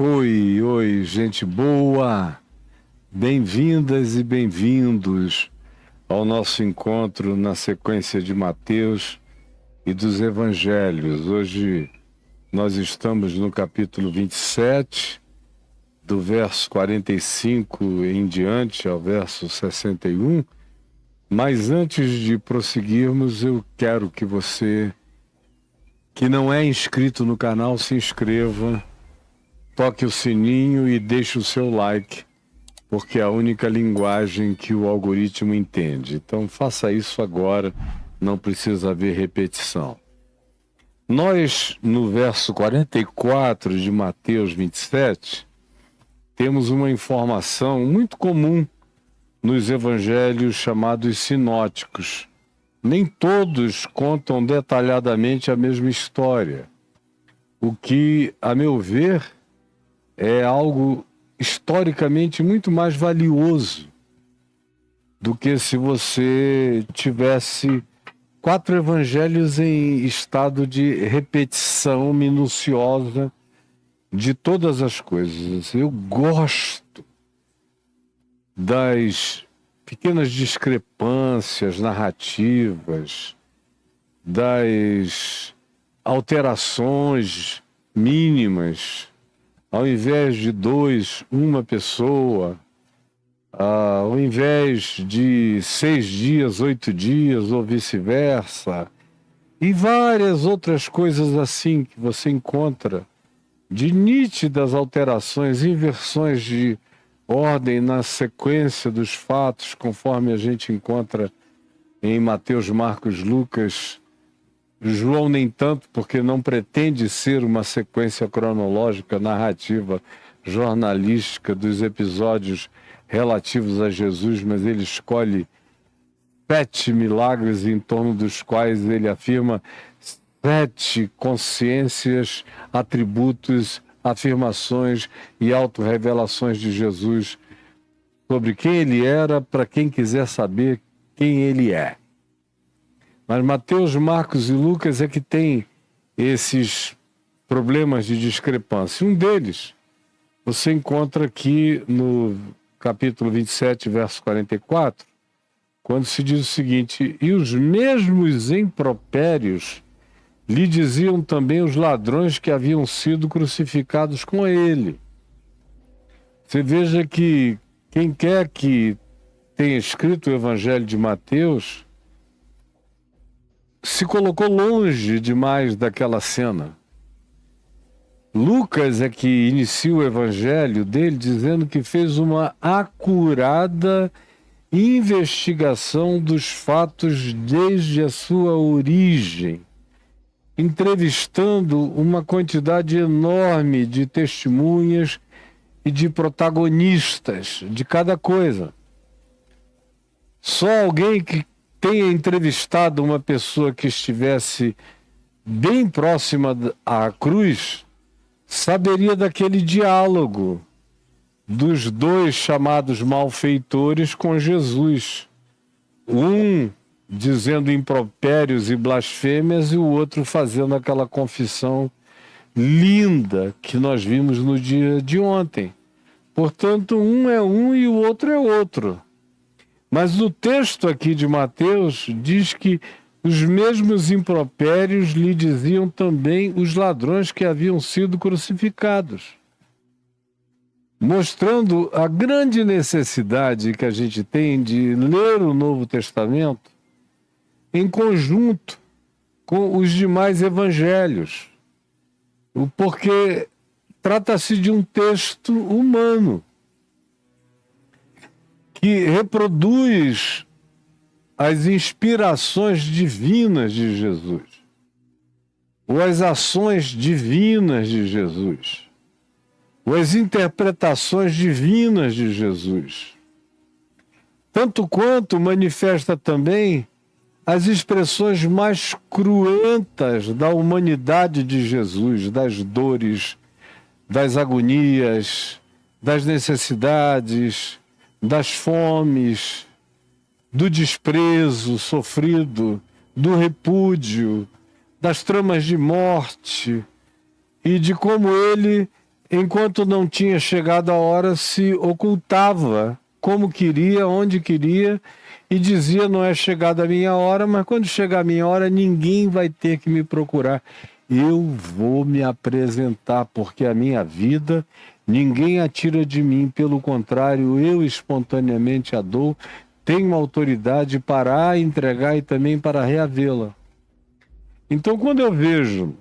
Oi, oi, gente boa! Bem-vindas e bem-vindos ao nosso encontro na sequência de Mateus e dos Evangelhos. Hoje nós estamos no capítulo 27, do verso 45 em diante ao verso 61. Mas antes de prosseguirmos, eu quero que você, que não é inscrito no canal, se inscreva, toque o sininho e deixe o seu like, porque é a única linguagem que o algoritmo entende. Então faça isso agora, não precisa haver repetição. Nós, no verso 44 de Mateus 27, temos uma informação muito comum nos evangelhos chamados sinóticos. Nem todos contam detalhadamente a mesma história, o que, a meu ver, é algo historicamente muito mais valioso do que se você tivesse 4 evangelhos em estado de repetição minuciosa de todas as coisas. Eu gosto das pequenas discrepâncias narrativas, das alterações mínimas. Ao invés de 2, uma pessoa, ao invés de 6 dias, 8 dias, ou vice-versa, e várias outras coisas assim que você encontra de nítidas alterações, inversões de ordem na sequência dos fatos, conforme a gente encontra em Mateus, Marcos, Lucas. João nem tanto, porque não pretende ser uma sequência cronológica, narrativa, jornalística dos episódios relativos a Jesus, mas ele escolhe 7 milagres em torno dos quais ele afirma 7 consciências, atributos, afirmações e autorrevelações de Jesus sobre quem ele era, para quem quiser saber quem ele é. Mas Mateus, Marcos e Lucas é que tem esses problemas de discrepância. Um deles você encontra aqui no capítulo 27, verso 44, quando se diz o seguinte: e os mesmos impropérios lhe diziam também os ladrões que haviam sido crucificados com ele. Você veja que quem quer que tenha escrito o Evangelho de Mateus se colocou longe demais daquela cena. Lucas é que inicia o evangelho dele dizendo que fez uma acurada investigação dos fatos desde a sua origem, entrevistando uma quantidade enorme de testemunhas e de protagonistas de cada coisa. Só alguém que tenha entrevistado uma pessoa que estivesse bem próxima à cruz, saberia daquele diálogo dos 2 chamados malfeitores com Jesus. Um dizendo impropérios e blasfêmias e o outro fazendo aquela confissão linda que nós vimos no dia de ontem. Portanto, um é um e o outro é outro. Mas o texto aqui de Mateus diz que os mesmos impropérios lhe diziam também os ladrões que haviam sido crucificados, mostrando a grande necessidade que a gente tem de ler o Novo Testamento em conjunto com os demais evangelhos, porque trata-se de um texto humano que reproduz as inspirações divinas de Jesus, ou as ações divinas de Jesus, ou as interpretações divinas de Jesus, tanto quanto manifesta também as expressões mais cruentas da humanidade de Jesus, das dores, das agonias, das necessidades, das fomes, do desprezo sofrido, do repúdio, das tramas de morte e de como ele enquanto não tinha chegado a hora, se ocultava como queria, onde queria, e dizia: não é chegada a minha hora, mas quando chegar a minha hora, ninguém vai ter que me procurar. Eu vou me apresentar, porque a minha vida ninguém a tira de mim, pelo contrário, eu espontaneamente a dou, tenho autoridade para a entregar e também para reavê-la. Então, quando eu vejo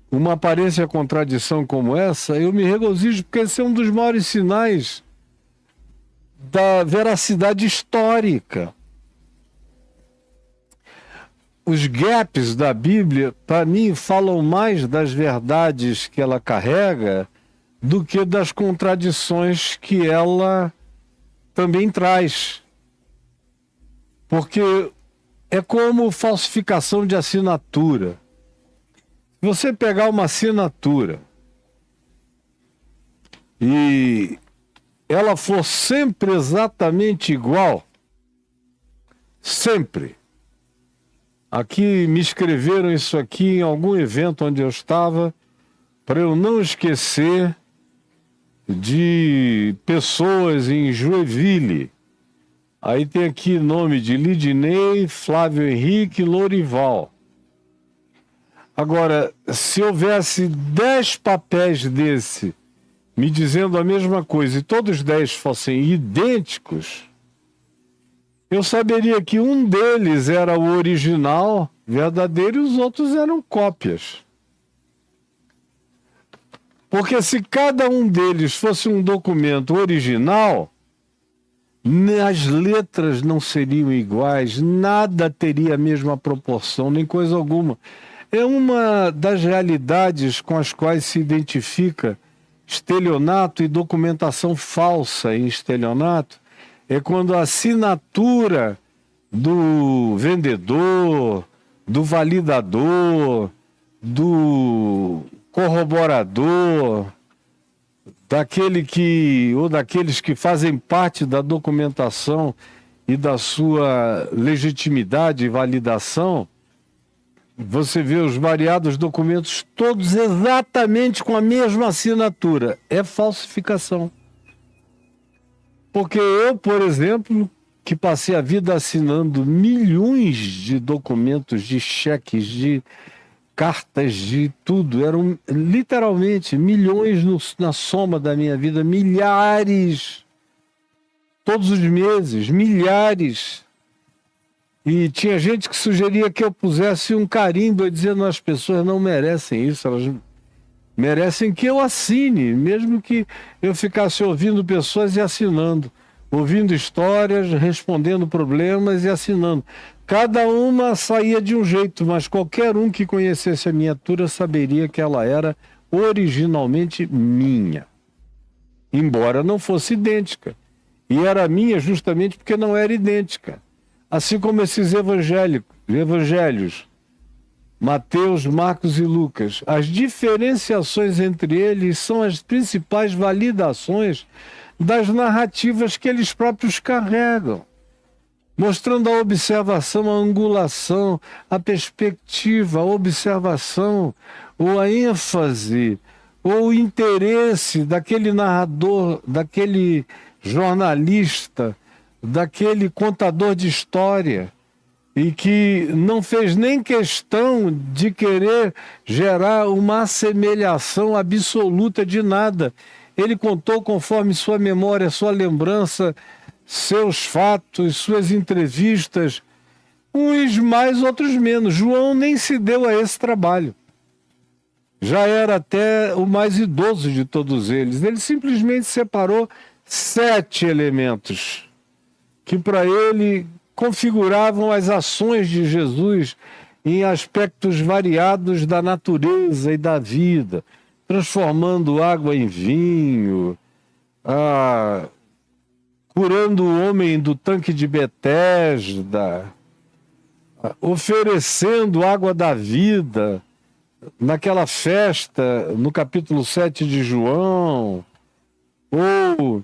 uma aparência contradição como essa, eu me regozijo, porque esse é um dos maiores sinais da veracidade histórica. Os gaps da Bíblia, para mim, falam mais das verdades que ela carrega do que das contradições que ela também traz. Porque é como falsificação de assinatura. Se você pegar uma assinatura e ela for sempre exatamente igual, sempre. Aqui me escreveram isso aqui em algum evento onde eu estava, para eu não esquecer de pessoas em Joinville. Aí tem aqui nome de Lidinei, Flávio Henrique, Lourival. Agora, se houvesse 10 papéis desse me dizendo a mesma coisa e todos 10 fossem idênticos, eu saberia que um deles era o original, verdadeiro, e os outros eram cópias. Porque se cada um deles fosse um documento original, as letras não seriam iguais, nada teria a mesma proporção, nem coisa alguma. É uma das realidades com as quais se identifica estelionato e documentação falsa em estelionato, é quando a assinatura do vendedor, do validador, do corroborador, daqueles que fazem parte da documentação e da sua legitimidade e validação, você vê os variados documentos todos exatamente com a mesma assinatura. É falsificação. Porque eu, por exemplo, que passei a vida assinando milhões de documentos, de cheques, de cartas, de tudo, eram literalmente milhões na soma da minha vida, milhares, todos os meses, milhares. E tinha gente que sugeria que eu pusesse um carimbo dizendo: as pessoas não merecem isso, elas merecem que eu assine, mesmo que eu ficasse ouvindo pessoas e assinando, ouvindo histórias, respondendo problemas e assinando. Cada uma saía de um jeito, mas qualquer um que conhecesse a miniatura saberia que ela era originalmente minha, embora não fosse idêntica. E era minha justamente porque não era idêntica. Assim como esses evangelhos, Mateus, Marcos e Lucas, as diferenciações entre eles são as principais validações das narrativas que eles próprios carregam, mostrando a observação, a angulação, a perspectiva, a observação, ou a ênfase, ou o interesse daquele narrador, daquele jornalista, daquele contador de história, e que não fez nem questão de querer gerar uma assemelhação absoluta de nada. Ele contou conforme sua memória, sua lembrança, seus fatos, suas entrevistas, uns mais, outros menos. João nem se deu a esse trabalho. Já era até o mais idoso de todos eles. Ele simplesmente separou 7 elementos que para ele configuravam as ações de Jesus em aspectos variados da natureza e da vida, transformando água em vinho, curando o homem do tanque de Betesda, oferecendo água da vida naquela festa no capítulo 7 de João, ou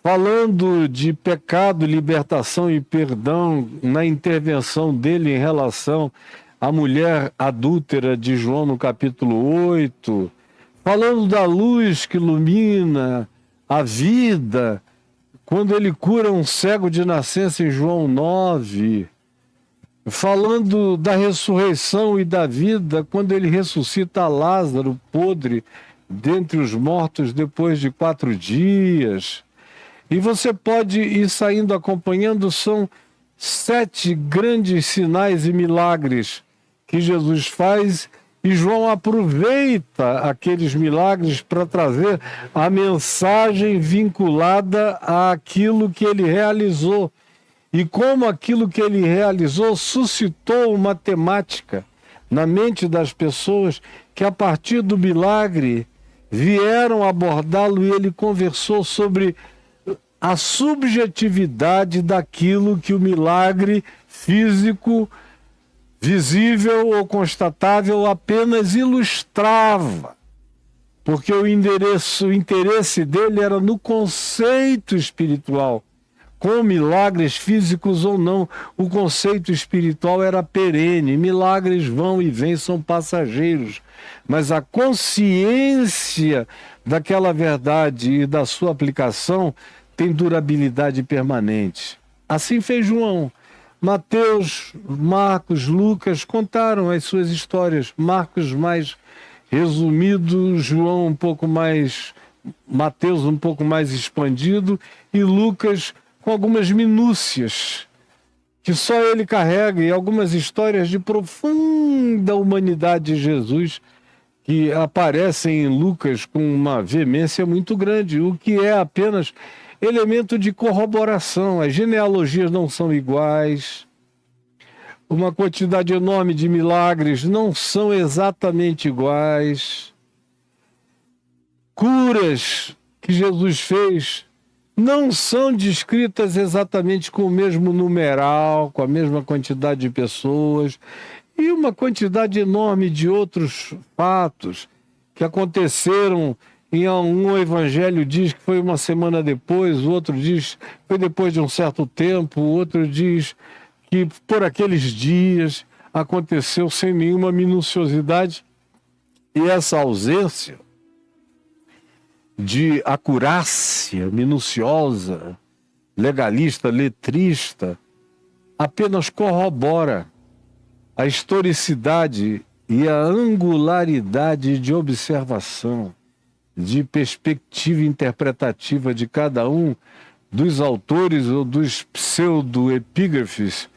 falando de pecado, libertação e perdão na intervenção dele em relação à mulher adúltera de João no capítulo 8, falando da luz que ilumina a vida, quando ele cura um cego de nascença em João 9, falando da ressurreição e da vida, quando ele ressuscita Lázaro, podre, dentre os mortos depois de 4 dias. E você pode ir saindo acompanhando, são 7 grandes sinais e milagres que Jesus faz, e João aproveita aqueles milagres para trazer a mensagem vinculada àquilo que ele realizou. E como aquilo que ele realizou suscitou uma temática na mente das pessoas que, a partir do milagre, vieram abordá-lo, e ele conversou sobre a subjetividade daquilo que o milagre físico, visível ou constatável, apenas ilustrava. Porque o interesse dele era no conceito espiritual. Com milagres físicos ou não, o conceito espiritual era perene. Milagres vão e vêm, são passageiros. Mas a consciência daquela verdade e da sua aplicação tem durabilidade permanente. Assim fez João. Mateus, Marcos, Lucas contaram as suas histórias. Marcos mais resumido, João um pouco mais, Mateus um pouco mais expandido, e Lucas com algumas minúcias que só ele carrega, e algumas histórias de profunda humanidade de Jesus que aparecem em Lucas com uma veemência muito grande, o que é apenas elemento de corroboração. As genealogias não são iguais, uma quantidade enorme de milagres não são exatamente iguais, curas que Jesus fez não são descritas exatamente com o mesmo numeral, com a mesma quantidade de pessoas, e uma quantidade enorme de outros fatos que aconteceram. Em um evangelho diz que foi uma semana depois, o outro diz que foi depois de um certo tempo, o outro diz que por aqueles dias aconteceu sem nenhuma minuciosidade. E essa ausência de acurácia minuciosa, legalista, letrista, apenas corrobora a historicidade e a angularidade de observação, de perspectiva interpretativa de cada um dos autores ou dos pseudo-epígrafes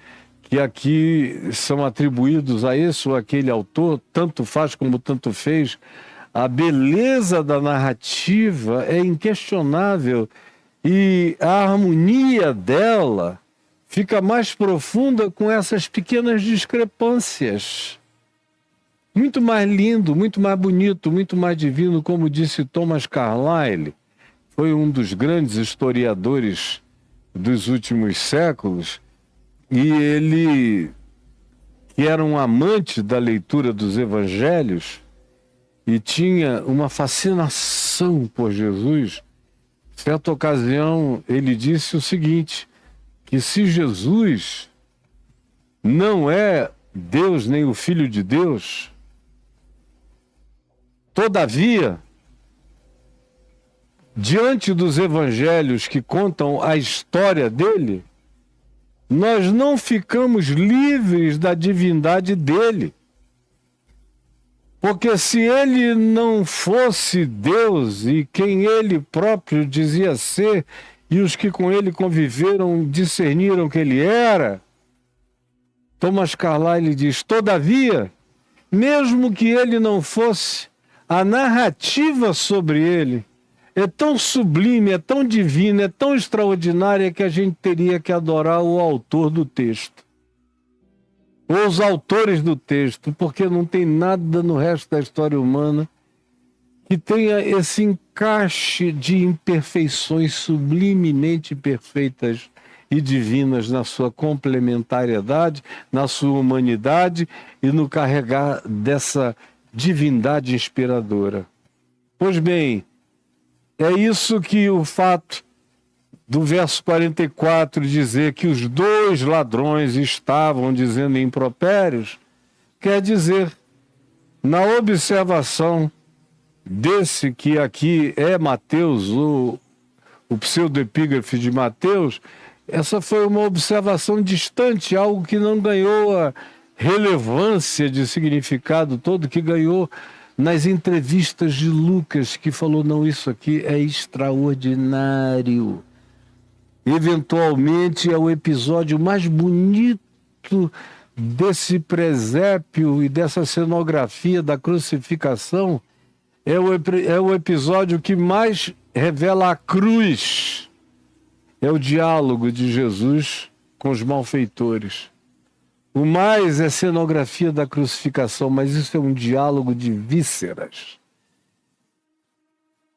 que aqui são atribuídos a esse ou aquele autor, tanto faz como tanto fez. A beleza da narrativa é inquestionável e a harmonia dela fica mais profunda com essas pequenas discrepâncias. Muito mais lindo, muito mais bonito, muito mais divino, como disse Thomas Carlyle, foi um dos grandes historiadores dos últimos séculos, e ele, que era um amante da leitura dos evangelhos e tinha uma fascinação por Jesus, certa ocasião ele disse o seguinte, que se Jesus não é Deus nem o Filho de Deus, todavia, diante dos evangelhos que contam a história dele, nós não ficamos livres da divindade dele. Porque se ele não fosse Deus e quem ele próprio dizia ser, e os que com ele conviveram discerniram que ele era, Thomas Carlyle diz, todavia, mesmo que ele não fosse, a narrativa sobre ele é tão sublime, é tão divina, é tão extraordinária que a gente teria que adorar o autor do texto. Ou os autores do texto, porque não tem nada no resto da história humana que tenha esse encaixe de imperfeições sublimemente perfeitas e divinas na sua complementariedade, na sua humanidade e no carregar dessa divindade inspiradora. Pois bem, é isso que o fato do verso 44 dizer que os 2 ladrões estavam dizendo impropérios, quer dizer, na observação desse que aqui é Mateus, o pseudoepígrafe de Mateus, essa foi uma observação distante, algo que não ganhou a relevância de significado todo, que ganhou nas entrevistas de Lucas, que falou, não, isso aqui é extraordinário. Eventualmente é o episódio mais bonito desse presépio e dessa cenografia da crucificação, é o episódio que mais revela a cruz. É o diálogo de Jesus com os malfeitores. O mais é cenografia da crucificação, mas isso é um diálogo de vísceras.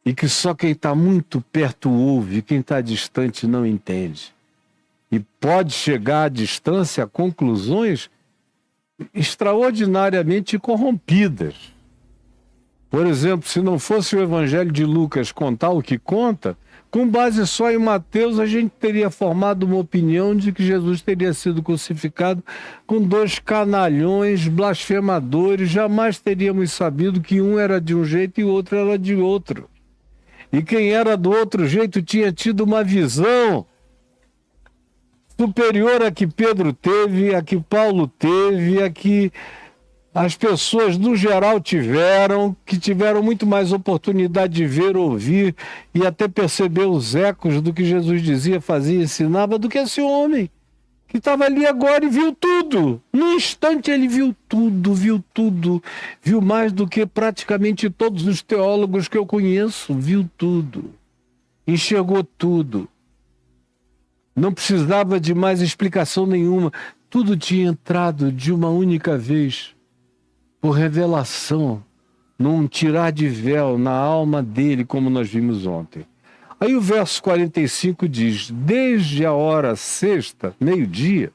E que só quem está muito perto ouve, quem está distante não entende. E pode chegar à distância a conclusões extraordinariamente corrompidas. Por exemplo, se não fosse o Evangelho de Lucas contar o que conta, com base só em Mateus, a gente teria formado uma opinião de que Jesus teria sido crucificado com 2 canalhões blasfemadores. Jamais teríamos sabido que um era de um jeito e o outro era de outro. E quem era do outro jeito tinha tido uma visão superior a que Pedro teve, a que Paulo teve, a que as pessoas no geral tiveram, que tiveram muito mais oportunidade de ver, ouvir e até perceber os ecos do que Jesus dizia, fazia, ensinava, do que esse homem que estava ali agora e viu tudo. Num instante ele viu tudo, viu mais do que praticamente todos os teólogos que eu conheço, viu tudo, enxergou tudo. Não precisava de mais explicação nenhuma, tudo tinha entrado de uma única vez, por revelação, num tirar de véu na alma dele, como nós vimos ontem. Aí o verso 45 diz, desde a hora sexta, meio-dia,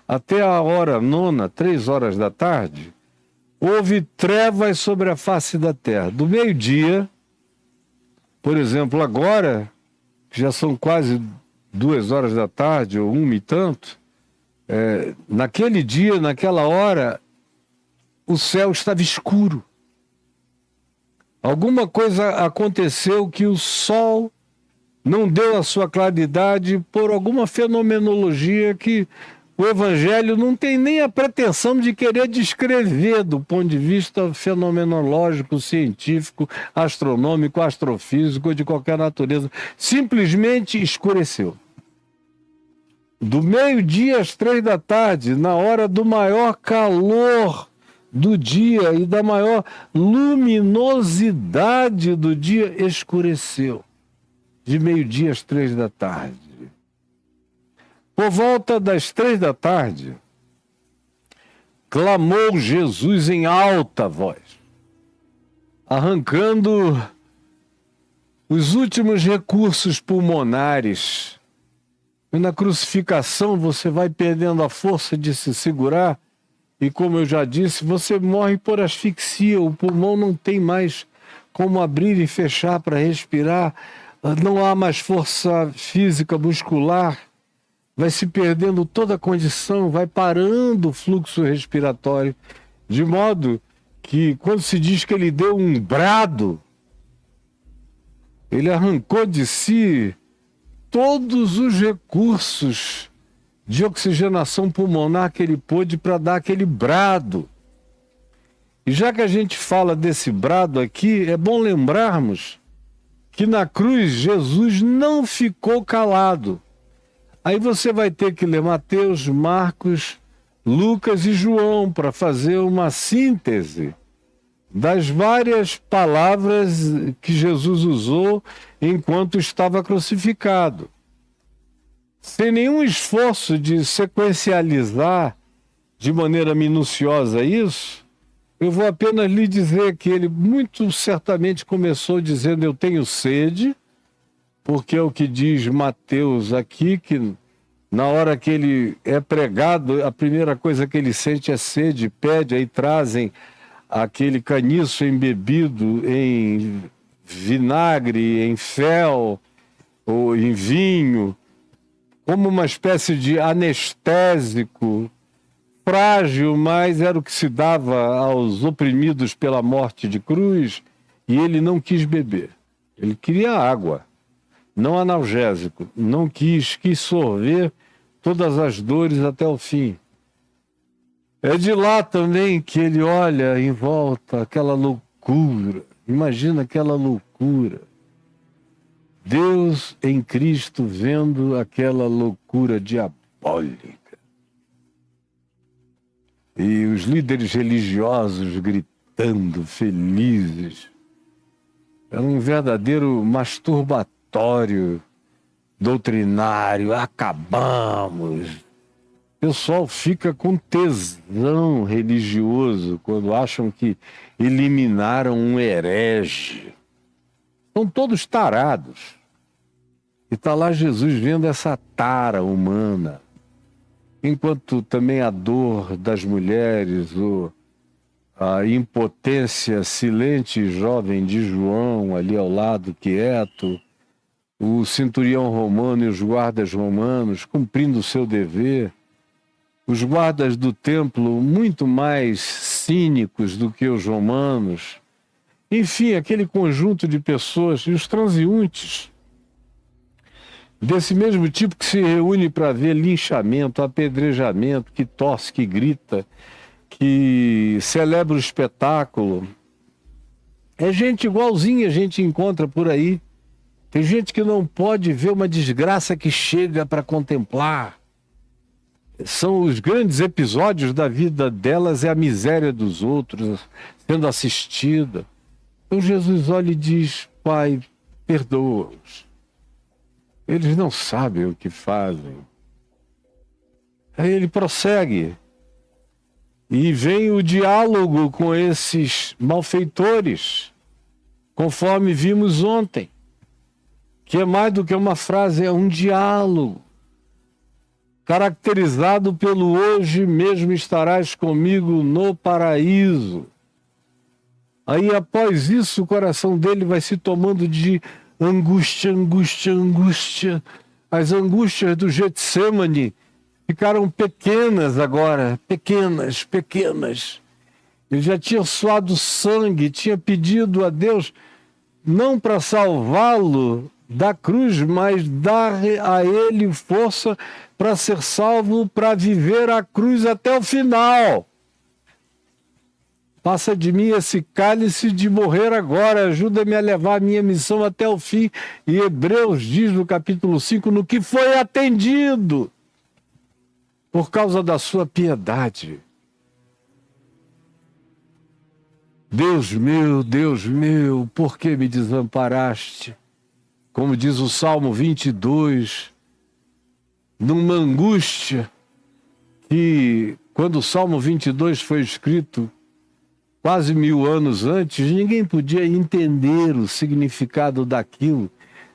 até a hora nona, 3 horas da tarde, houve trevas sobre a face da terra. Do meio-dia, por exemplo, agora, que já são quase 2 horas da tarde, ou 1 e tanto, naquele dia, naquela hora, o céu estava escuro. Alguma coisa aconteceu que o sol não deu a sua claridade por alguma fenomenologia que o Evangelho não tem nem a pretensão de querer descrever do ponto de vista fenomenológico, científico, astronômico, astrofísico, de qualquer natureza. Simplesmente escureceu. Do meio-dia às 3 da tarde, na hora do maior calor do dia e da maior luminosidade do dia, escureceu. De meio-dia às 3 da tarde. Por volta das 3 da tarde, clamou Jesus em alta voz, arrancando os últimos recursos pulmonares. E na crucificação você vai perdendo a força de se segurar. E como eu já disse, você morre por asfixia, o pulmão não tem mais como abrir e fechar para respirar, não há mais força física, muscular, vai se perdendo toda a condição, vai parando o fluxo respiratório, de modo que quando se diz que ele deu um brado, ele arrancou de si todos os recursos de oxigenação pulmonar que ele pôde para dar aquele brado. E já que a gente fala desse brado aqui, é bom lembrarmos que na cruz Jesus não ficou calado. Aí você vai ter que ler Mateus, Marcos, Lucas e João para fazer uma síntese das várias palavras que Jesus usou enquanto estava crucificado. Sem nenhum esforço de sequencializar de maneira minuciosa isso, eu vou apenas lhe dizer que ele muito certamente começou dizendo: eu tenho sede, porque é o que diz Mateus aqui, que na hora que ele é pregado, a primeira coisa que ele sente é sede, pede, aí trazem aquele caniço embebido em vinagre, em fel ou em vinho, como uma espécie de anestésico, frágil, mas era o que se dava aos oprimidos pela morte de cruz, e ele não quis beber. Ele queria água, não analgésico. Não quis sorver todas as dores até o fim. É de lá também que ele olha em volta aquela loucura. Imagina aquela loucura. Deus em Cristo vendo aquela loucura diabólica. E os líderes religiosos gritando, felizes. Era um verdadeiro masturbatório doutrinário. Acabamos. O pessoal fica com tesão religioso quando acham que eliminaram um herege. São todos tarados. E está lá Jesus vendo essa tara humana. Enquanto também a dor das mulheres, a impotência silente e jovem de João ali ao lado, quieto, o centurião romano e os guardas romanos cumprindo o seu dever, os guardas do templo muito mais cínicos do que os romanos, enfim, aquele conjunto de pessoas e os transeuntes desse mesmo tipo que se reúne para ver linchamento, apedrejamento, que tosse, que grita, que celebra o espetáculo. É gente igualzinha a gente encontra por aí. Tem gente que não pode ver uma desgraça que chega para contemplar. São os grandes episódios da vida delas, é a miséria dos outros sendo assistida. Então Jesus olha e diz: Pai, perdoa-os. Eles não sabem o que fazem. Aí ele prossegue. E vem o diálogo com esses malfeitores, conforme vimos ontem. Que é mais do que uma frase, é um diálogo. Caracterizado pelo hoje mesmo estarás comigo no paraíso. Aí após isso o coração dele vai se tomando de angústia, angústia, angústia. As angústias do Getsêmani ficaram pequenas agora, pequenas, pequenas. Ele já tinha suado sangue, tinha pedido a Deus não para salvá-lo da cruz, mas dar a ele força para ser salvo, para viver a cruz até o final. Passa de mim esse cálice de morrer agora, ajuda-me a levar a minha missão até o fim. E Hebreus diz no capítulo 5, no que foi atendido, por causa da sua piedade. Deus meu, por que me desamparaste? Como diz o Salmo 22, numa angústia que, quando o Salmo 22 foi escrito, quase 1000 anos antes, ninguém podia entender o significado daquilo,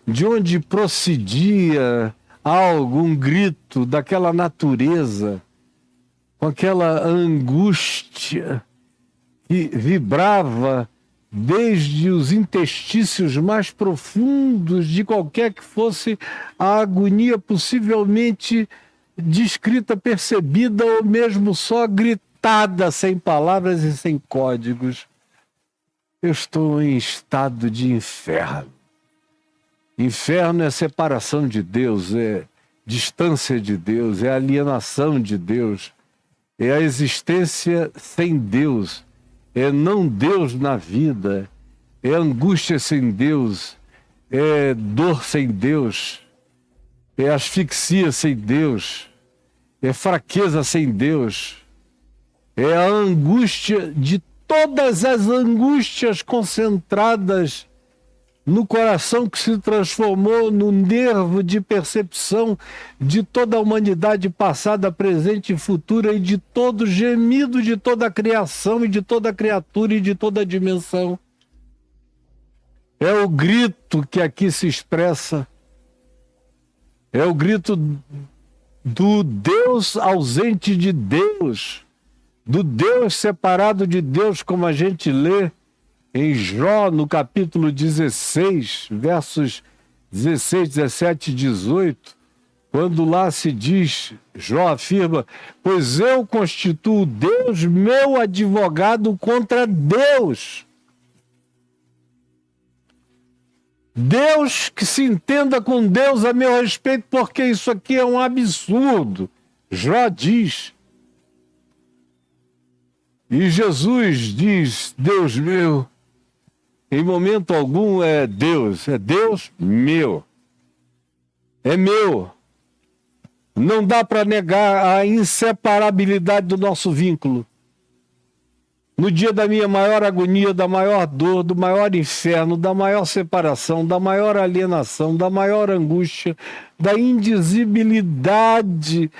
de onde procedia algo, um grito daquela natureza, com aquela angústia que vibrava desde os interstícios mais profundos de qualquer que fosse a agonia possivelmente descrita, percebida ou mesmo só gritada, sem palavras e sem códigos. Eu estou em estado de inferno. Inferno é separação de Deus, é distância de Deus, é alienação de Deus, é a existência sem Deus, é não Deus na vida, é angústia sem Deus, é dor sem Deus, é asfixia sem Deus, é fraqueza sem Deus, é a angústia de todas as angústias concentradas no coração que se transformou no nervo de percepção de toda a humanidade passada, presente e futura, e de todo gemido de toda a criação e de toda a criatura e de toda a dimensão. É o grito que aqui se expressa, é o grito do Deus ausente de Deus, do Deus separado de Deus, como a gente lê em Jó, no capítulo 16, versos 16, 17 e 18, quando lá se diz, Jó afirma, pois eu constituo Deus meu advogado contra Deus. Deus, que se entenda com Deus a meu respeito, porque isso aqui é um absurdo. Jó diz. E Jesus diz, Deus meu, em momento algum é Deus meu. É meu. Não dá para negar a inseparabilidade do nosso vínculo. No dia da minha maior agonia, da maior dor, do maior inferno, da maior separação, da maior alienação, da maior angústia, da indizibilidade,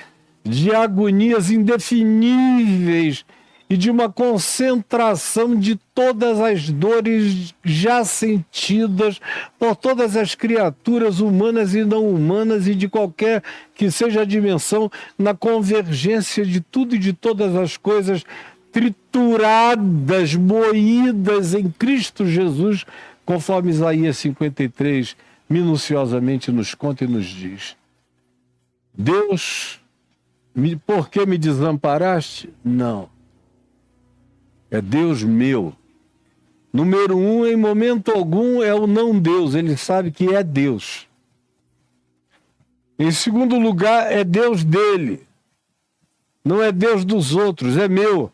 de agonias indefiníveis e de uma concentração de todas as dores já sentidas por todas as criaturas humanas e não humanas e de qualquer que seja a dimensão, na convergência de tudo e de todas as coisas trituradas, moídas em Cristo Jesus, conforme Isaías 53 minuciosamente nos conta e nos diz. Deus, por que me desamparaste? Não. É Deus meu. Número 1, em momento algum, é o não Deus. Ele sabe que é Deus. Em segundo lugar, é Deus dele. Não é Deus dos outros, é meu.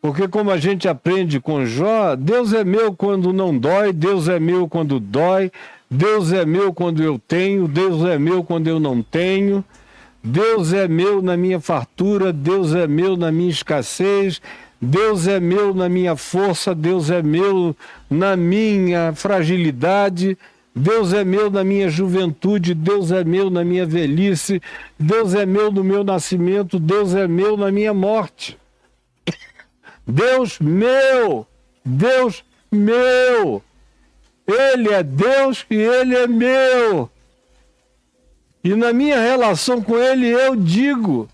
Porque como a gente aprende com Jó, Deus é meu quando não dói, Deus é meu quando dói, Deus é meu quando eu tenho, Deus é meu quando eu não tenho, Deus é meu na minha fartura, Deus é meu na minha escassez, Deus é meu na minha força, Deus é meu na minha fragilidade, Deus é meu na minha juventude, Deus é meu na minha velhice, Deus é meu no meu nascimento, Deus é meu na minha morte. Deus meu, Deus meu. Ele é Deus e Ele é meu. E na minha relação com Ele eu digo,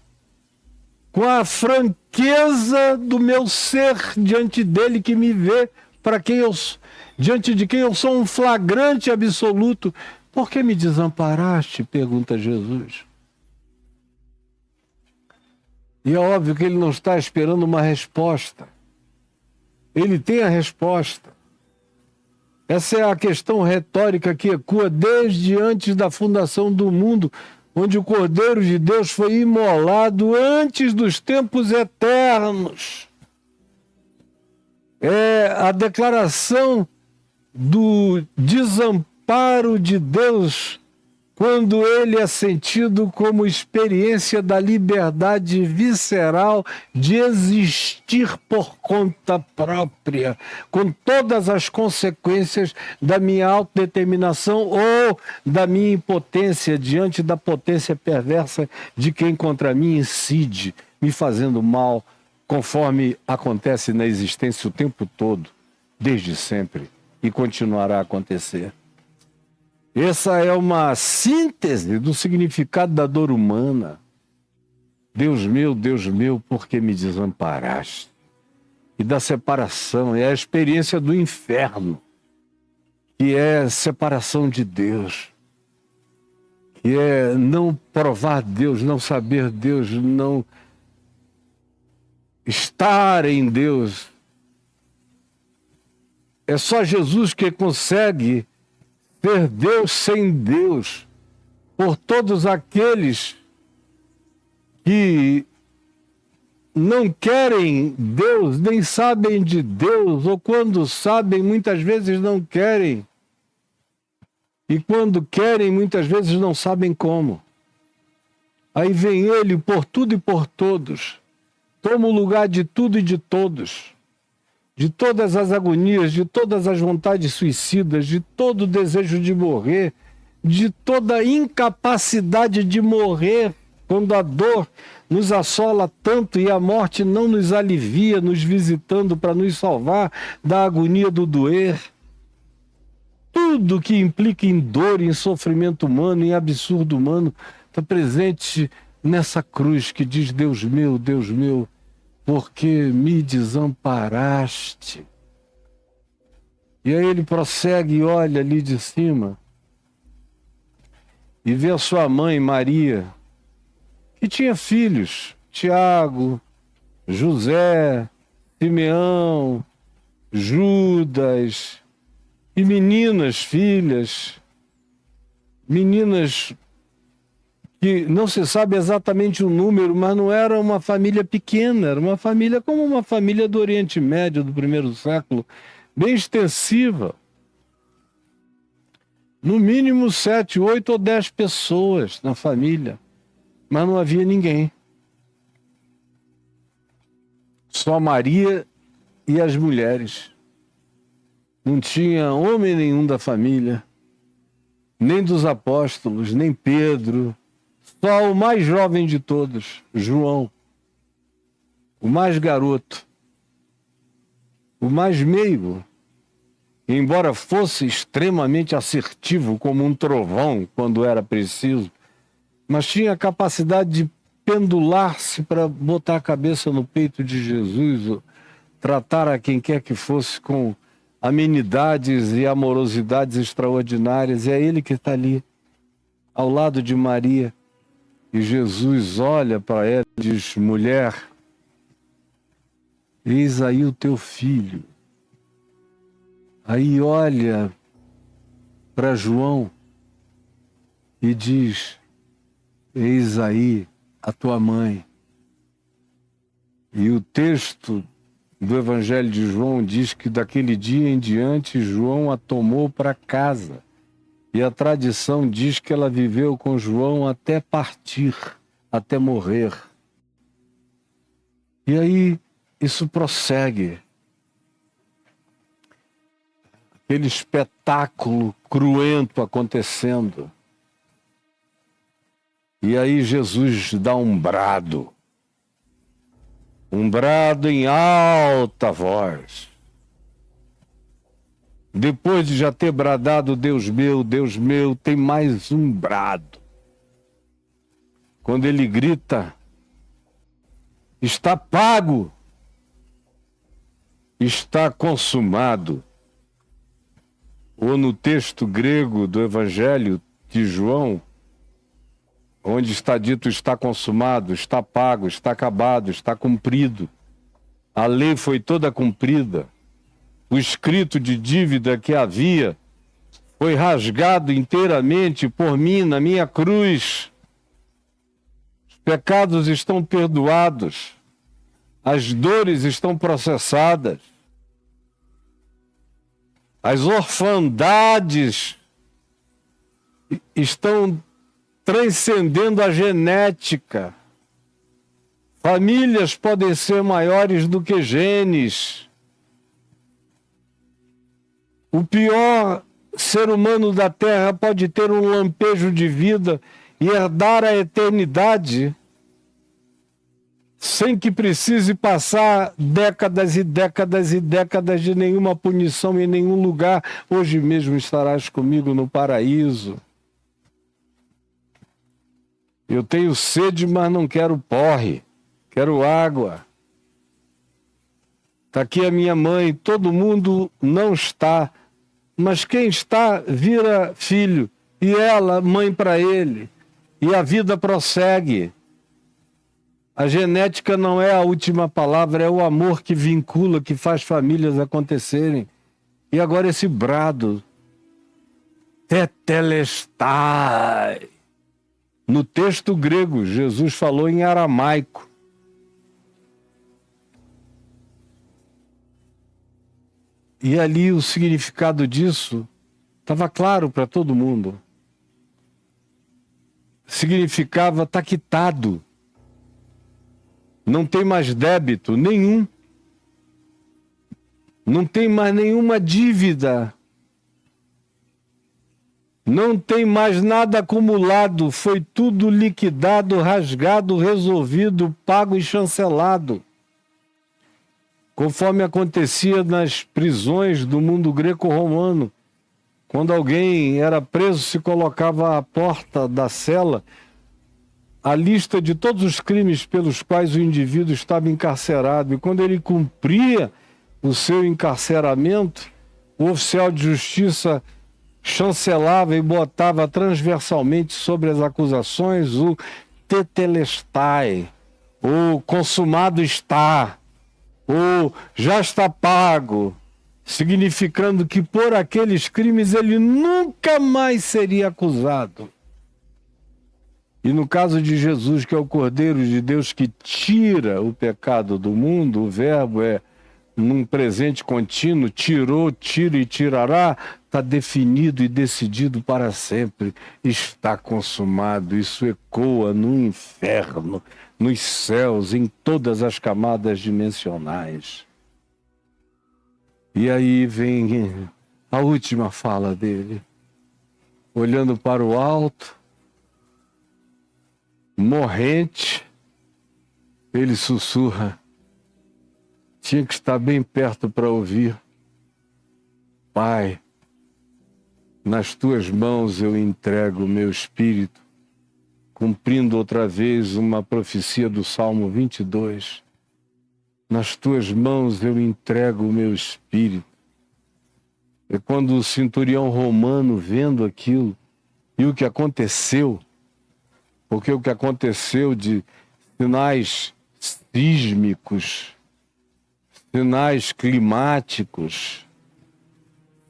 com a franqueza do meu ser diante dele que me vê, diante de quem eu sou um flagrante absoluto. Por que me desamparaste? Pergunta Jesus. E é óbvio que ele não está esperando uma resposta. Ele tem a resposta. Essa é a questão retórica que ecoa desde antes da fundação do mundo, onde o Cordeiro de Deus foi imolado antes dos tempos eternos. É a declaração do desamparo de Deus quando ele é sentido como experiência da liberdade visceral de existir por conta própria, com todas as consequências da minha autodeterminação ou da minha impotência diante da potência perversa de quem contra mim incide, me fazendo mal, conforme acontece na existência o tempo todo, desde sempre, e continuará a acontecer. Essa é uma síntese do significado da dor humana. Deus meu, por que me desamparaste? E da separação, é a experiência do inferno, que é separação de Deus, que é não provar Deus, não saber Deus, não estar em Deus. É só Jesus que consegue ser Deus sem Deus, por todos aqueles que não querem Deus, nem sabem de Deus, ou quando sabem, muitas vezes não querem. E quando querem, muitas vezes não sabem como. Aí vem ele por tudo e por todos, toma o lugar de tudo e de todos, de todas as agonias, de todas as vontades suicidas, de todo o desejo de morrer, de toda a incapacidade de morrer, quando a dor nos assola tanto e a morte não nos alivia, nos visitando para nos salvar da agonia do doer. Tudo que implica em dor, em sofrimento humano, em absurdo humano, está presente nessa cruz que diz: Deus meu, por que me desamparaste? E aí ele prossegue e olha ali de cima e vê a sua mãe, Maria, que tinha filhos, Tiago, José, Simeão, Judas, e meninas, filhas, meninas que não se sabe exatamente o número, mas não era uma família pequena, era uma família como uma família do Oriente Médio do primeiro século, bem extensiva. No mínimo 7, 8 ou 10 pessoas na família, mas não havia ninguém. Só Maria e as mulheres. Não tinha homem nenhum da família, nem dos apóstolos, nem Pedro. Só o mais jovem de todos, João. O mais garoto. O mais meigo. Embora fosse extremamente assertivo como um trovão quando era preciso, mas tinha a capacidade de pendular-se para botar a cabeça no peito de Jesus, tratar a quem quer que fosse com amenidades e amorosidades extraordinárias. E é ele que está ali, ao lado de Maria. E Jesus olha para ela e diz: mulher, eis aí o teu filho. Aí olha para João e diz: eis aí a tua mãe. E o texto do Evangelho de João diz que daquele dia em diante João a tomou para casa. E a tradição diz que ela viveu com João até partir, até morrer. E aí isso prossegue. Aquele espetáculo cruento acontecendo. E aí Jesus dá um brado em alta voz. Depois de já ter bradado Deus meu, tem mais um brado. Quando ele grita: está pago, está consumado. Ou no texto grego do Evangelho de João, onde está dito está consumado, está pago, está acabado, está cumprido. A lei foi toda cumprida. O escrito de dívida que havia foi rasgado inteiramente por mim na minha cruz. Os pecados estão perdoados. As dores estão processadas. As orfandades estão transcendendo a genética. Famílias podem ser maiores do que genes. O pior ser humano da Terra pode ter um lampejo de vida e herdar a eternidade sem que precise passar décadas e décadas e décadas de nenhuma punição em nenhum lugar. Hoje mesmo estarás comigo no paraíso. Eu tenho sede, mas não quero porre. Quero água. Está aqui a minha mãe. Todo mundo não está. Mas quem está, vira filho. E ela, mãe para ele. E a vida prossegue. A genética não é a última palavra, é o amor que vincula, que faz famílias acontecerem. E agora esse brado. Tetelestai. No texto grego, Jesus falou em aramaico. E ali o significado disso estava claro para todo mundo. Significava tá quitado. Não tem mais débito nenhum. Não tem mais nenhuma dívida. Não tem mais nada acumulado. Foi tudo liquidado, rasgado, resolvido, pago e chancelado. Conforme acontecia nas prisões do mundo greco-romano. Quando alguém era preso, se colocava à porta da cela a lista de todos os crimes pelos quais o indivíduo estava encarcerado. E quando ele cumpria o seu encarceramento, o oficial de justiça chancelava e botava transversalmente sobre as acusações o tetelestai, o consumado está, o já está pago, significando que por aqueles crimes ele nunca mais seria acusado. E no caso de Jesus, que é o Cordeiro de Deus que tira o pecado do mundo, o verbo é num presente contínuo, tirou, tira e tirará, está definido e decidido para sempre. Está consumado. Isso ecoa no inferno, nos céus, em todas as camadas dimensionais. E aí vem a última fala dele. Olhando para o alto, morrente, ele sussurra. Tinha que estar bem perto para ouvir. Pai, nas tuas mãos eu entrego o meu espírito, cumprindo outra vez uma profecia do Salmo 22. Nas tuas mãos eu entrego o meu espírito. É quando o centurião romano, vendo aquilo, e o que aconteceu, porque o que aconteceu de sinais sísmicos, sinais climáticos,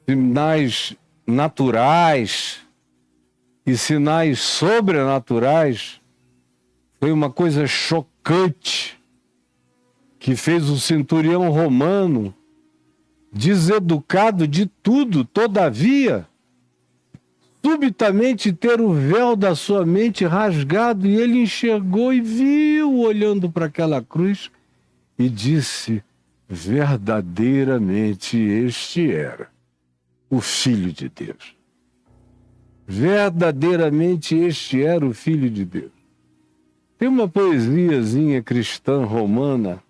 sinais naturais e sinais sobrenaturais, foi uma coisa chocante que fez o centurião romano, deseducado de tudo, todavia, subitamente ter o véu da sua mente rasgado, e ele enxergou e viu, olhando para aquela cruz, e disse: verdadeiramente este era o Filho de Deus. Verdadeiramente este era o Filho de Deus. Tem uma poesiazinha cristã romana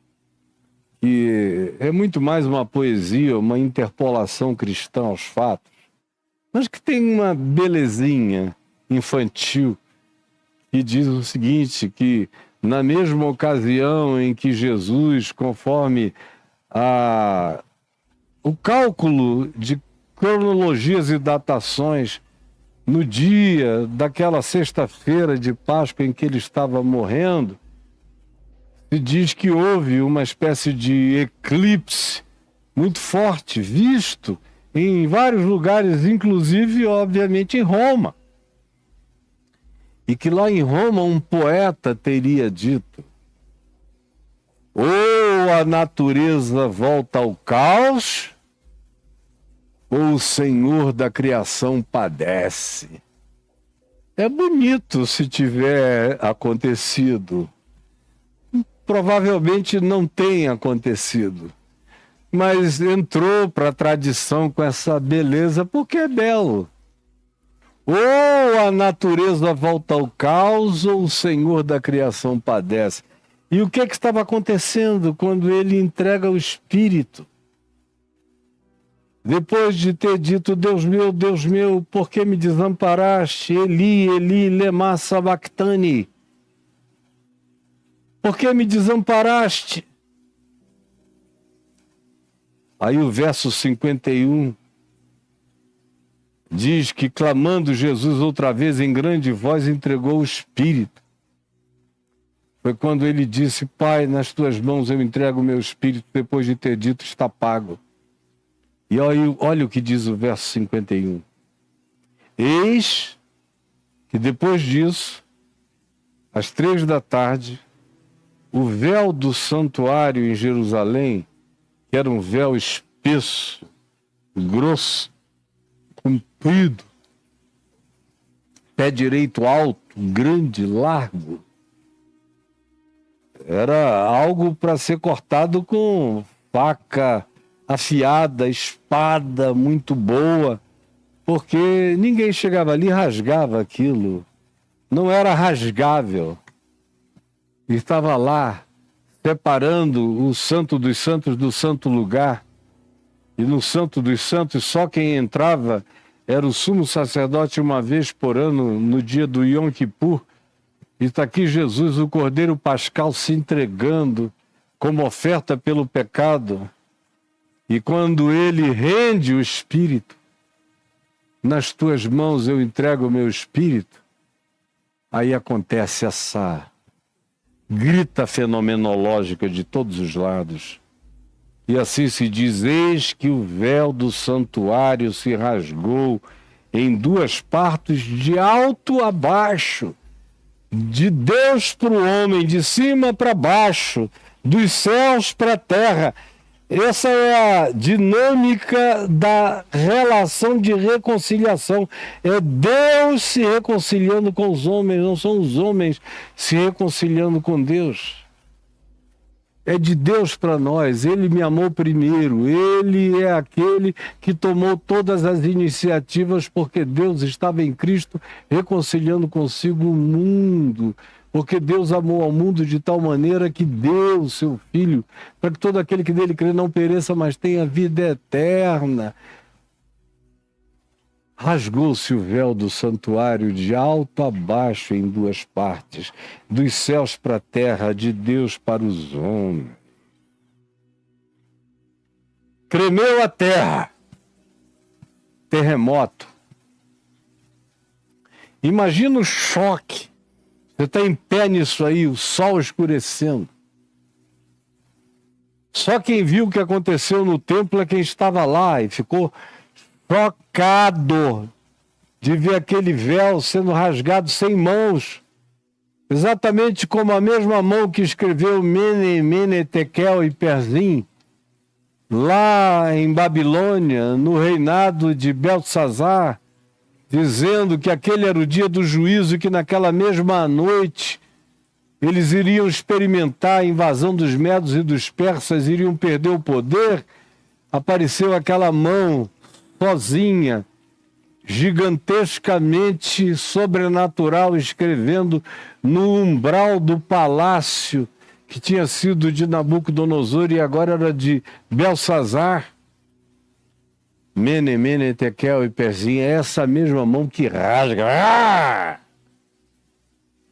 que é muito mais uma poesia, uma interpolação cristã aos fatos, mas que tem uma belezinha infantil que diz o seguinte, que na mesma ocasião em que Jesus, conforme o cálculo de cronologias e datações, no dia daquela sexta-feira de Páscoa em que ele estava morrendo, se diz que houve uma espécie de eclipse muito forte, visto em vários lugares, inclusive, obviamente, em Roma. E que lá em Roma um poeta teria dito: ou a natureza volta ao caos, ou o Senhor da criação padece. É bonito se tiver acontecido. Provavelmente não tem acontecido, mas entrou para a tradição com essa beleza porque é belo. Ou a natureza volta ao caos, ou o Senhor da criação padece. E o que estava acontecendo quando ele entrega o Espírito? Depois de ter dito: Deus meu, por que me desamparaste? Eli, Eli, lema sabachthani. Por que me desamparaste? Aí o verso 51 diz que, clamando Jesus outra vez em grande voz, entregou o Espírito. Foi quando ele disse: Pai, nas tuas mãos eu entrego o meu Espírito, depois de ter dito: está pago. E olha o que diz o verso 51. Eis que depois disso, às 3 da tarde, o véu do santuário em Jerusalém, que era um véu espesso, grosso, comprido, pé direito alto, grande, largo, era algo para ser cortado com faca afiada, espada muito boa, porque ninguém chegava ali e rasgava aquilo. Não era rasgável. Estava lá, separando o Santo dos Santos do Santo Lugar. E no Santo dos Santos, só quem entrava era o sumo sacerdote uma vez por ano, no dia do Yom Kippur. E está aqui Jesus, o Cordeiro Pascal, se entregando como oferta pelo pecado. E quando ele rende o Espírito, nas tuas mãos eu entrego o meu Espírito, aí acontece essa grita fenomenológica de todos os lados. E assim se diz: eis que o véu do santuário se rasgou em duas partes, de alto a baixo, de Deus para o homem, de cima para baixo, dos céus para a terra. Essa é a dinâmica da relação de reconciliação. É Deus se reconciliando com os homens, não são os homens se reconciliando com Deus. É de Deus para nós. Ele me amou primeiro. Ele é aquele que tomou todas as iniciativas, porque Deus estava em Cristo reconciliando consigo o mundo. Porque Deus amou ao mundo de tal maneira que deu o seu Filho, para que todo aquele que nele crê não pereça, mas tenha vida eterna. Rasgou-se o véu do santuário de alto a baixo em duas partes, dos céus para a terra, de Deus para os homens. Tremeu a terra. Terremoto. Imagina o choque. Você está em pé nisso aí, o sol escurecendo. Só quem viu o que aconteceu no templo é quem estava lá e ficou chocado de ver aquele véu sendo rasgado sem mãos. Exatamente como a mesma mão que escreveu Mene, Mene, Tekel e Perzim, lá em Babilônia, no reinado de Beltesazar, dizendo que aquele era o dia do juízo e que naquela mesma noite eles iriam experimentar a invasão dos medos e dos persas, iriam perder o poder. Apareceu aquela mão sozinha, gigantescamente sobrenatural, escrevendo no umbral do palácio que tinha sido de Nabucodonosor e agora era de Beltesazar. Mene, Mene, Tekel e Perzim, é essa mesma mão que rasga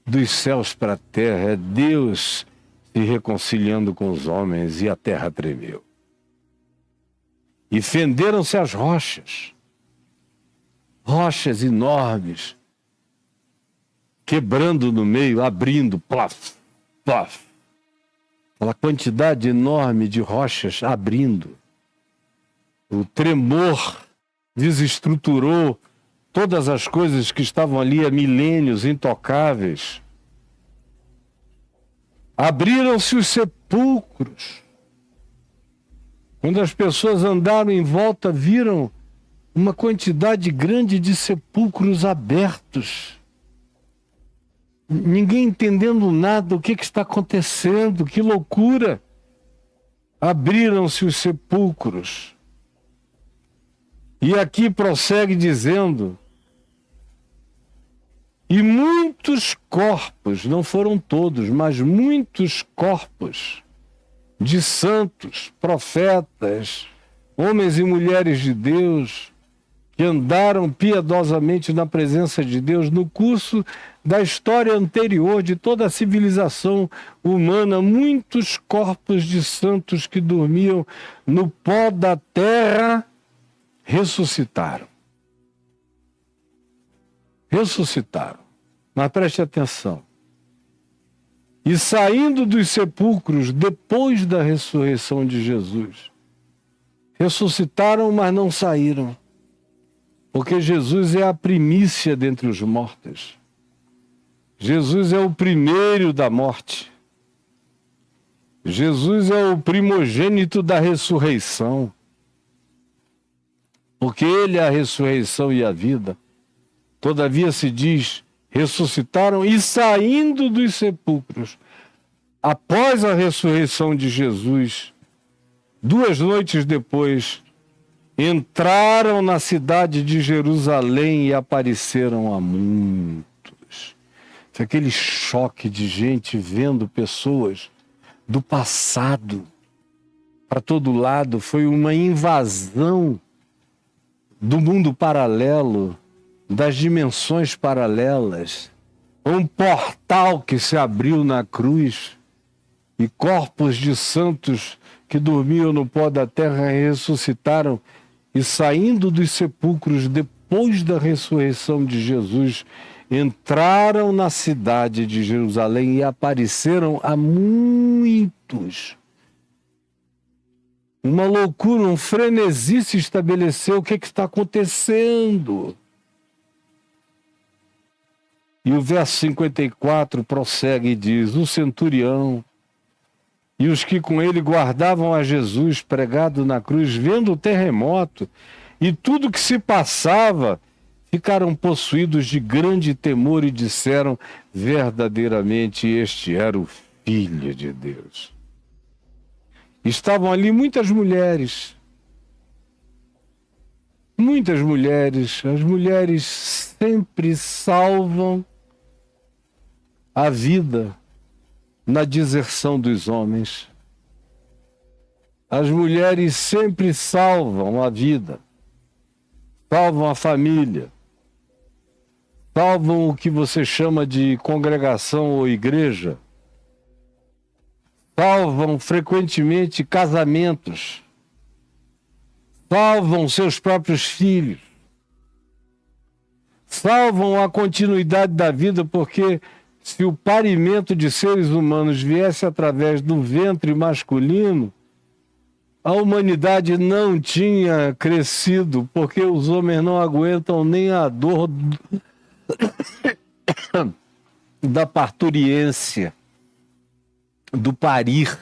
dos céus para a terra. É Deus se reconciliando com os homens, e a terra tremeu. E fenderam-se as rochas, rochas enormes, quebrando no meio, abrindo, plaf, plaf. Aquela quantidade enorme de rochas abrindo. O tremor desestruturou todas as coisas que estavam ali há milênios, intocáveis. Abriram-se os sepulcros. Quando as pessoas andaram em volta, viram uma quantidade grande de sepulcros abertos. Ninguém entendendo nada, o que está acontecendo, que loucura. Abriram-se os sepulcros. E aqui prossegue dizendo: e muitos corpos, não foram todos, mas muitos corpos de santos, profetas, homens e mulheres de Deus, que andaram piedosamente na presença de Deus no curso da história anterior de toda a civilização humana, muitos corpos de santos que dormiam no pó da terra, ressuscitaram. Ressuscitaram. Mas preste atenção. E saindo dos sepulcros depois da ressurreição de Jesus, ressuscitaram, mas não saíram. Porque Jesus é a primícia dentre os mortos. Jesus é o primeiro da morte. Jesus é o primogênito da ressurreição. Porque ele é a ressurreição e a vida. Todavia se diz, ressuscitaram e saindo dos sepulcros, após a ressurreição de Jesus, 2 noites depois, entraram na cidade de Jerusalém e apareceram a muitos. Aquele choque de gente vendo pessoas do passado para todo lado, foi uma invasão do mundo paralelo, das dimensões paralelas, um portal que se abriu na cruz e corpos de santos que dormiam no pó da terra ressuscitaram e saindo dos sepulcros depois da ressurreição de Jesus, entraram na cidade de Jerusalém e apareceram a muitos. Uma loucura, um frenesi se estabeleceu. O que está acontecendo? E o verso 54 prossegue e diz: o centurião e os que com ele guardavam a Jesus pregado na cruz, vendo o terremoto e tudo que se passava, ficaram possuídos de grande temor e disseram: verdadeiramente este era o Filho de Deus. Estavam ali muitas mulheres. Muitas mulheres. As mulheres sempre salvam a vida na deserção dos homens. As mulheres sempre salvam a vida, salvam a família, salvam o que você chama de congregação ou igreja, salvam frequentemente casamentos, salvam seus próprios filhos, salvam a continuidade da vida, porque se o parimento de seres humanos viesse através do ventre masculino, a humanidade não tinha crescido, porque os homens não aguentam nem a dor da parturiência, do parir,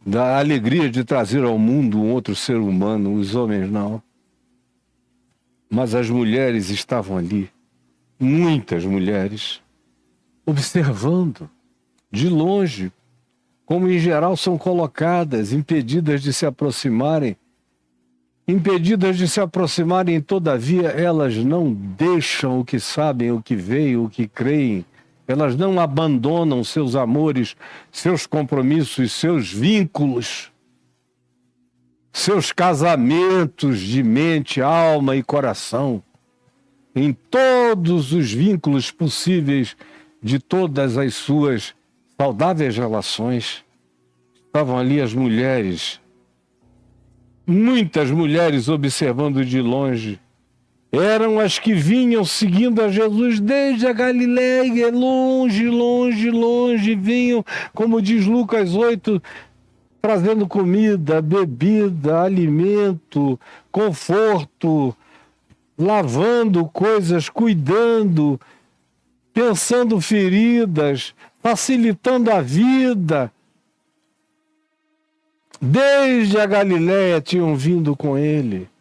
da alegria de trazer ao mundo um outro ser humano. Os homens não. Mas as mulheres estavam ali, muitas mulheres, observando de longe, como em geral são colocadas, impedidas de se aproximarem. Impedidas de se aproximarem, todavia, elas não deixam o que sabem, o que veem, o que creem. Elas não abandonam seus amores, seus compromissos, seus vínculos, seus casamentos de mente, alma e coração. Em todos os vínculos possíveis de todas as suas saudáveis relações, estavam ali as mulheres, muitas mulheres observando de longe. Eram as que vinham seguindo a Jesus desde a Galileia, longe, longe, longe, vinham, como diz Lucas 8, trazendo comida, bebida, alimento, conforto, lavando coisas, cuidando, pensando feridas, facilitando a vida. Desde a Galileia tinham vindo com ele.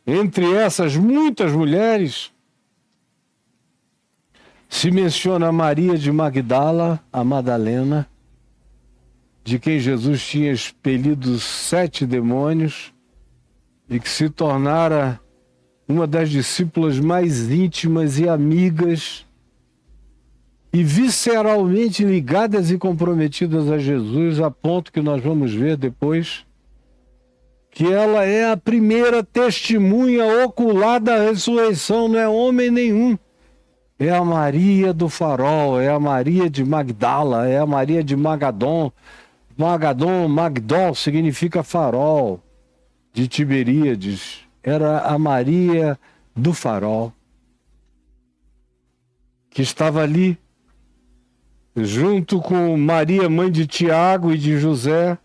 Entre essas muitas mulheres, se menciona Maria de Magdala, a Madalena, de quem Jesus tinha expelido 7 demônios e que se tornara uma das discípulas mais íntimas e amigas e visceralmente ligadas e comprometidas a Jesus, a ponto que nós vamos ver depois que ela é a primeira testemunha ocular da ressurreição, não é homem nenhum. É a Maria do farol, é a Maria de Magdala, é a Maria de Magadon. Magdol significa farol, de Tiberíades. Era a Maria do farol, que estava ali, junto com Maria, mãe de Tiago e de José,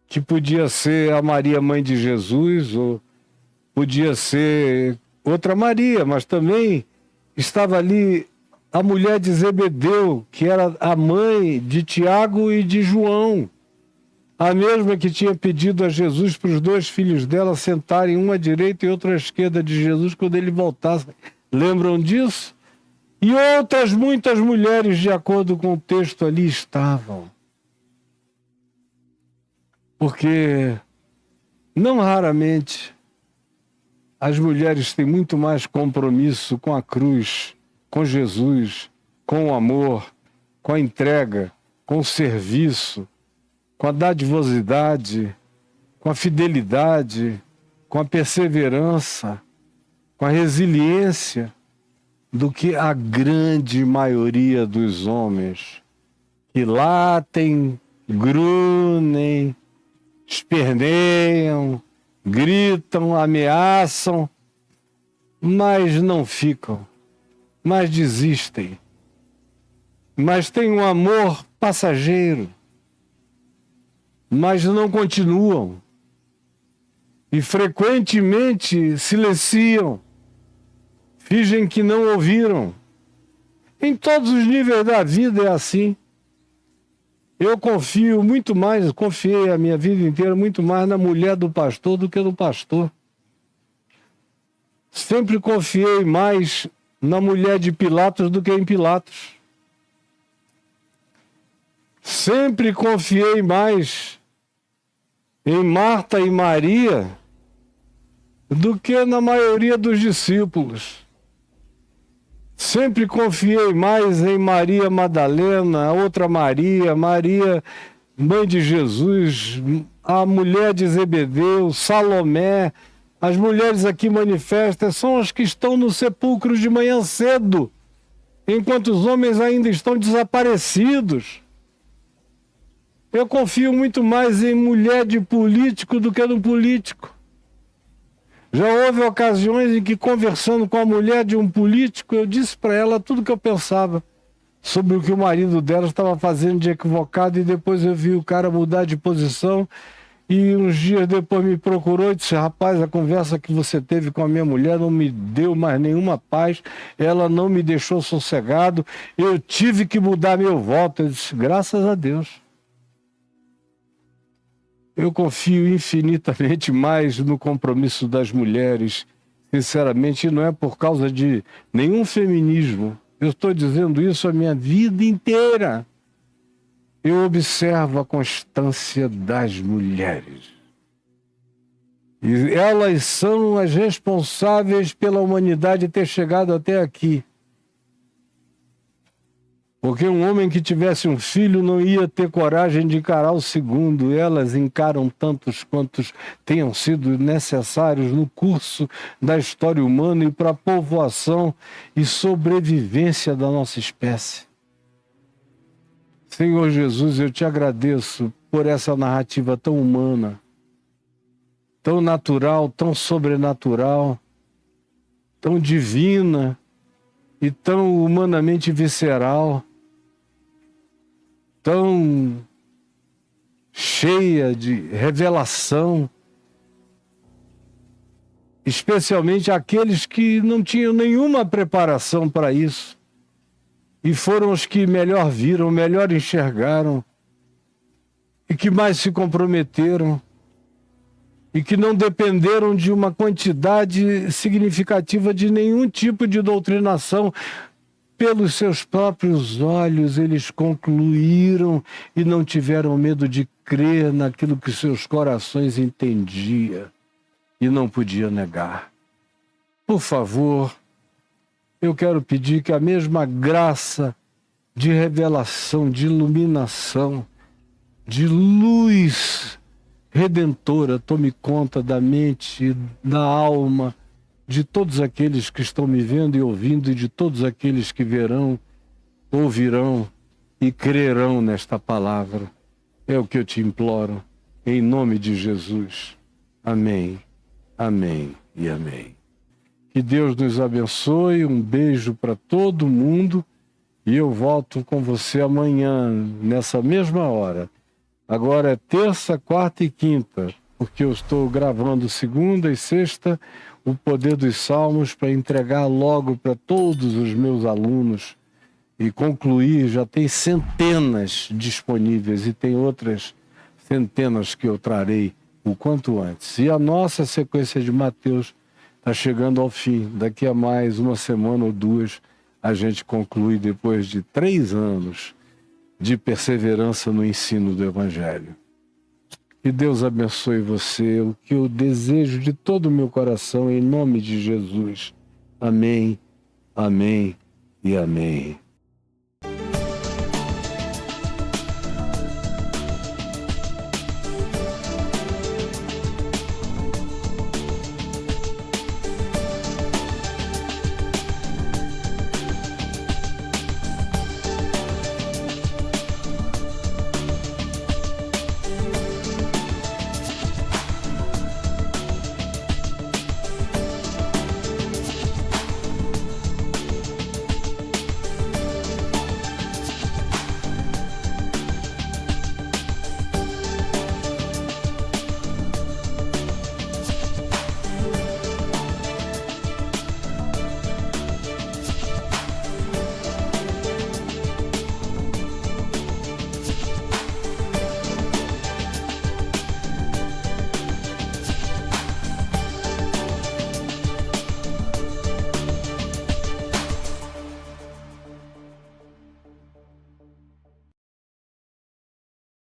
que podia ser a Maria, mãe de Jesus, ou podia ser outra Maria, mas também estava ali a mulher de Zebedeu, que era a mãe de Tiago e de João, a mesma que tinha pedido a Jesus para os 2 filhos dela sentarem, uma à direita e outra à esquerda de Jesus, quando ele voltasse. Lembram disso? E outras muitas mulheres, de acordo com o texto, ali estavam. Porque, não raramente, as mulheres têm muito mais compromisso com a cruz, com Jesus, com o amor, com a entrega, com o serviço, com a dadivosidade, com a fidelidade, com a perseverança, com a resiliência, do que a grande maioria dos homens que latem, grunem, esperneiam, gritam, ameaçam, mas não ficam, mas desistem. mas têm um amor passageiro, mas não continuam. E frequentemente silenciam, fingem que não ouviram. Em todos os níveis da vida é assim. Eu confio muito mais, confiei a minha vida inteira muito mais na mulher do pastor do que no pastor. Sempre confiei mais na mulher de Pilatos do que em Pilatos. Sempre confiei mais em Marta e Maria do que na maioria dos discípulos. Sempre confiei mais em Maria Madalena, a outra Maria, Maria, mãe de Jesus, a mulher de Zebedeu, Salomé. As mulheres aqui manifestas são as que estão no sepulcro de manhã cedo, enquanto os homens ainda estão desaparecidos. Eu confio muito mais em mulher de político do que no político. Já houve ocasiões em que, conversando com a mulher de um político, eu disse para ela tudo o que eu pensava sobre o que o marido dela estava fazendo de equivocado, e depois eu vi o cara mudar de posição, e uns dias depois me procurou e disse: rapaz, a conversa que você teve com a minha mulher não me deu mais nenhuma paz, ela não me deixou sossegado, eu tive que mudar meu voto. Eu disse: graças a Deus. Eu confio infinitamente mais no compromisso das mulheres, sinceramente, e não é por causa de nenhum feminismo. Eu estou dizendo isso a minha vida inteira. Eu observo a constância das mulheres. E elas são as responsáveis pela humanidade ter chegado até aqui. Porque um homem que tivesse um filho não ia ter coragem de encarar o segundo. Elas encaram tantos quantos tenham sido necessários no curso da história humana e para a povoação e sobrevivência da nossa espécie. Senhor Jesus, eu te agradeço por essa narrativa tão humana, tão natural, tão sobrenatural, tão divina e tão humanamente visceral, tão cheia de revelação, especialmente aqueles que não tinham nenhuma preparação para isso e foram os que melhor viram, melhor enxergaram e que mais se comprometeram e que não dependeram de uma quantidade significativa de nenhum tipo de doutrinação. Pelos seus próprios olhos, eles concluíram e não tiveram medo de crer naquilo que seus corações entendiam e não podiam negar. Por favor, eu quero pedir que a mesma graça de revelação, de iluminação, de luz redentora tome conta da mente, da alma, de todos aqueles que estão me vendo e ouvindo, e de todos aqueles que verão, ouvirão e crerão nesta palavra. É o que eu te imploro, em nome de Jesus. Amém, amém e amém. Que Deus nos abençoe, um beijo para todo mundo, e eu volto com você amanhã, nessa mesma hora. Agora é terça, quarta e quinta, porque eu estou gravando segunda e sexta, o Poder dos Salmos, para entregar logo para todos os meus alunos e concluir. Já tem centenas disponíveis e tem outras centenas que eu trarei o quanto antes. E a nossa sequência de Mateus está chegando ao fim. Daqui a mais uma semana ou duas a gente conclui, depois de 3 anos de perseverança no ensino do Evangelho. Que Deus abençoe você, o que eu desejo de todo o meu coração, em nome de Jesus. Amém, amém e amém.